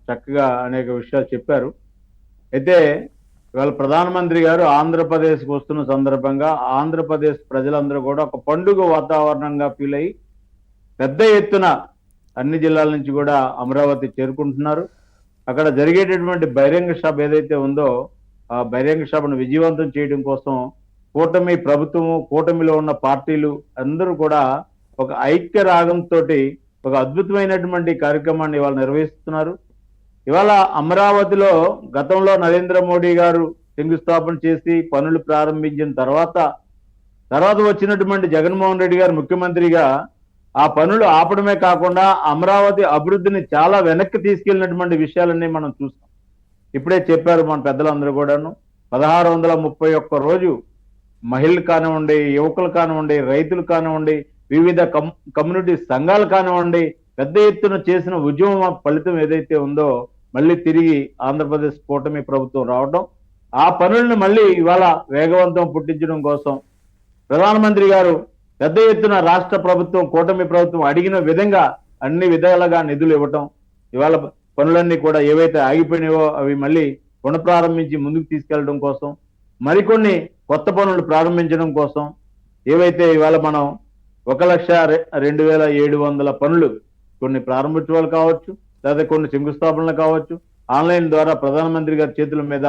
చక్కగా అనేక విషయాలు చెప్పారు. అయితే ఇవాళ ప్రధానమంత్రి గారు ఆంధ్రప్రదేశ్కి వస్తున్న సందర్భంగా ఆంధ్రప్రదేశ్ ప్రజలందరూ కూడా ఒక పండుగ వాతావరణంగా ఫీల్ అయ్యి పెద్ద ఎత్తున అన్ని జిల్లాల నుంచి కూడా అమరావతి చేరుకుంటున్నారు. అక్కడ జరిగేటటువంటి బహిరంగ సభ ఏదైతే ఉందో ఆ బహిరంగ సభను విజయవంతం చేయడం కోసం కూటమి ప్రభుత్వము, కూటమిలో ఉన్న పార్టీలు అందరూ కూడా ఒక ఐక్య రాగంతో ఒక అద్భుతమైనటువంటి కార్యక్రమాన్ని ఇవాళ నిర్వహిస్తున్నారు. ఇవాళ అమరావతిలో గతంలో నరేంద్ర మోడీ గారు శంకుస్థాపన చేసి పనులు ప్రారంభించిన తర్వాత వచ్చినటువంటి జగన్మోహన్ రెడ్డి గారు ముఖ్యమంత్రిగా ఆ పనులు ఆపడమే కాకుండా అమరావతి అభివృద్ధిని చాలా వెనక్కి తీసుకెళ్లినటువంటి విషయాలన్నీ మనం చూస్తాం. ఇప్పుడే చెప్పారు మన పెద్దలందరూ కూడాను. 1631 రోజు మహిళలు కానివ్వండి, యువకులు కానివ్వండి, రైతులు కానివ్వండి, వివిధ కమ్యూనిటీ సంఘాలు కానివ్వండి, పెద్ద ఎత్తున చేసిన ఉద్యమం ఫలితం ఏదైతే ఉందో మళ్ళీ తిరిగి ఆంధ్రప్రదేశ్ కూటమి ప్రభుత్వం రావడం, ఆ పనులను మళ్ళీ ఇవాళ వేగవంతం పుట్టించడం కోసం ప్రధానమంత్రి గారు పెద్ద ఎత్తున రాష్ట్ర ప్రభుత్వం, కూటమి ప్రభుత్వం అడిగిన విధంగా అన్ని విధాలుగా నిధులు ఇవ్వటం, ఇవాళ పనులన్నీ కూడా ఏవైతే ఆగిపోయినాయో అవి మళ్ళీ పునఃప్రారంభించి ముందుకు తీసుకెళ్లడం కోసం, మరికొన్ని కొత్త పనులు ప్రారంభించడం కోసం, ఏవైతే ఇవాళ మనం 1,02,700 పనులు కొన్ని ప్రారంభించడాలు కావచ్చు, లేదా కొన్ని శంకుస్థాపనలు కావచ్చు, ఆన్లైన్ ద్వారా ప్రధానమంత్రి గారి చేతుల మీద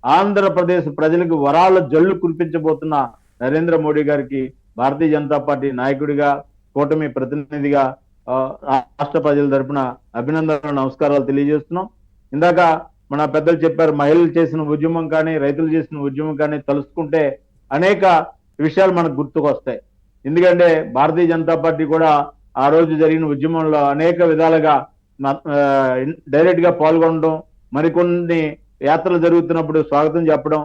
ఆంధ్రప్రదేశ్ ప్రజలకు వరాల జల్లు కురిపించబోతున్న నరేంద్ర మోడీ గారికి భారతీయ జనతా పార్టీ నాయకుడిగా, కూటమి ప్రతినిధిగా రాష్ట్ర ప్రజల తరపున అభినందనలు, నమస్కారాలు తెలియజేస్తున్నాం. ఇందాక మన పెద్దలు చెప్పారు, మహిళలు చేసిన ఉద్యమం కానీ, రైతులు చేసిన ఉద్యమం కానీ తలుసుకుంటే అనేక విషయాలు మనకు గుర్తుకొస్తాయి. ఎందుకంటే భారతీయ జనతా పార్టీ కూడా ఆ రోజు జరిగిన ఉద్యమంలో అనేక విధాలుగా డైరెక్ట్ గా పాల్గొనడం, మరికొన్ని యాత్రలు జరుగుతున్నప్పుడు స్వాగతం చెప్పడం,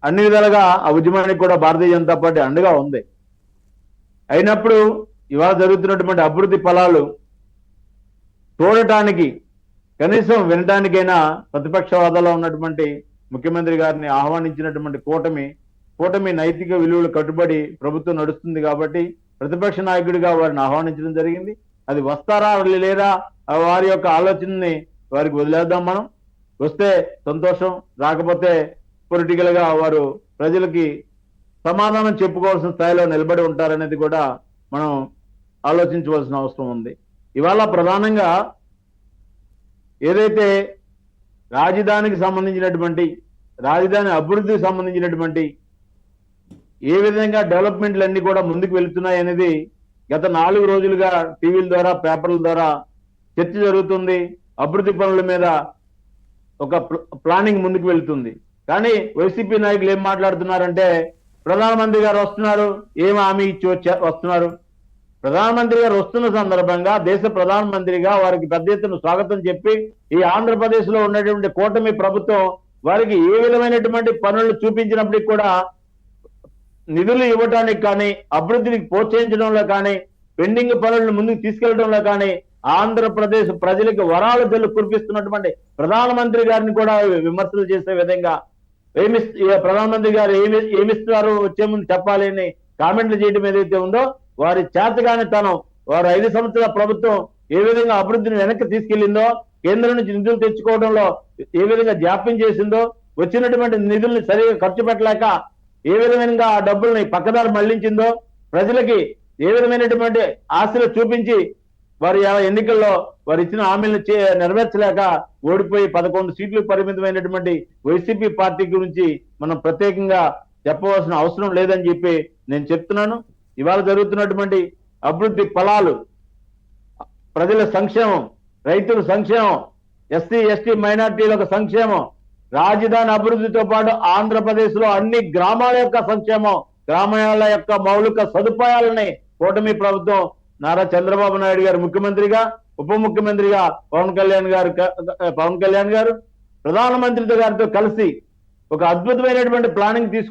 అన్ని విధాలుగా ఆ ఉద్యమానికి కూడా భారతీయ జనతా పార్టీ అండగా ఉంది. అయినప్పుడు ఇవాళ జరుగుతున్నటువంటి అభివృద్ధి ఫలాలు చూడటానికి, కనీసం వినటానికైనా ప్రతిపక్ష హోదాలో ఉన్నటువంటి ముఖ్యమంత్రి గారిని ఆహ్వానించినటువంటి కూటమి నైతిక విలువలు కట్టుబడి ప్రభుత్వం నడుస్తుంది కాబట్టి ప్రతిపక్ష నాయకుడిగా వారిని ఆహ్వానించడం జరిగింది. అది వస్తారా లేరా వారి యొక్క ఆలోచనని వారికి వదిలేద్దాం. మనం వస్తే సంతోషం, రాకపోతే పొలిటికల్ గా వారు ప్రజలకి సమాధానం చెప్పుకోవాల్సిన స్థాయిలో నిలబడి ఉంటారనేది కూడా మనం ఆలోచించవలసిన అవసరం ఉంది. ఇవాళ ప్రధానంగా ఏదైతే రాజధానికి సంబంధించినటువంటి, రాజధాని అభివృద్ధికి సంబంధించినటువంటి ఏ విధంగా డెవలప్మెంట్లు అన్ని కూడా ముందుకు వెళుతున్నాయి అనేది గత 4 రోజులుగా టీవీల ద్వారా, పేపర్ల ద్వారా చర్చ జరుగుతుంది. అభివృద్ధి పనుల మీద ఒక ప్లానింగ్ ముందుకు వెళుతుంది. కానీ వైసీపీ నాయకులు ఏం మాట్లాడుతున్నారంటే, ప్రధానమంత్రి గారు వస్తున్నారు, ఏం హామీ ఇచ్చి వస్తున్నారు. ప్రధానమంత్రి గారు వస్తున్న సందర్భంగా దేశ ప్రధానమంత్రిగా వారికి పెద్ద ఎత్తున స్వాగతం చెప్పి ఈ ఆంధ్రప్రదేశ్ లో ఉన్నటువంటి కూటమి ప్రభుత్వం వారికి ఏ విధమైనటువంటి పనులు చూపించినప్పటికీ కూడా నిధులు ఇవ్వటానికి కానీ, అభివృద్ధిని ప్రోత్సహించడంలో కానీ, పెండింగ్ పనులను ముందుకు తీసుకెళ్లడంలో కానీ ఆంధ్రప్రదేశ్ ప్రజలకు వరాల జల్లు కురిపిస్తున్నటువంటి ప్రధానమంత్రి గారిని కూడా విమర్శలు చేసే విధంగా ప్రధానమంత్రి గారు ఏమిస్తున్నారు వచ్చే ముందు చెప్పాలి అని కామెంట్లు చేయడం ఏదైతే ఉందో వారి చేతగానితనం, వారు 5 సంవత్సరాల ప్రభుత్వం ఏ విధంగా అభివృద్ధిని వెనక్కి తీసుకెళ్లిందో, కేంద్రం నుంచి నిధులు తెచ్చుకోవడంలో ఏ విధంగా జాప్యం చేసిందో, వచ్చినటువంటి నిధుల్ని సరిగా ఖర్చు పెట్టలేక ఏ విధమైన ఆ డబ్బుల్ని పక్కదారి మళ్లించిందో, ప్రజలకి ఏ విధమైనటువంటి ఆశలు చూపించి వారి ఎన్నికల్లో వారు ఇచ్చిన హామీలను నెరవేర్చలేక ఓడిపోయి 11 సీట్లు పరిమితమైనటువంటి వైసీపీ పార్టీ గురించి మనం ప్రత్యేకంగా చెప్పవలసిన అవసరం లేదని చెప్పి నేను చెప్తున్నాను. ఇవాళ జరుగుతున్నటువంటి అభివృద్ధి ఫలాలు, ప్రజల సంక్షేమం, రైతుల సంక్షేమం, ఎస్సీ ఎస్టీ మైనార్టీల సంక్షేమం, రాజధాని అభివృద్ధితో పాటు ఆంధ్రప్రదేశ్ లో అన్ని గ్రామాల యొక్క సంక్షేమం, గ్రామాల యొక్క మౌలిక సదుపాయాలని కూటమి ప్రభుత్వం నారా చంద్రబాబు నాయుడు గారు ముఖ్యమంత్రిగా, ఉప ముఖ్యమంత్రిగా పవన్ కళ్యాణ్ గారు ప్రధానమంత్రితో గారితో కలిసి ఒక అద్భుతమైనటువంటి ప్లానింగ్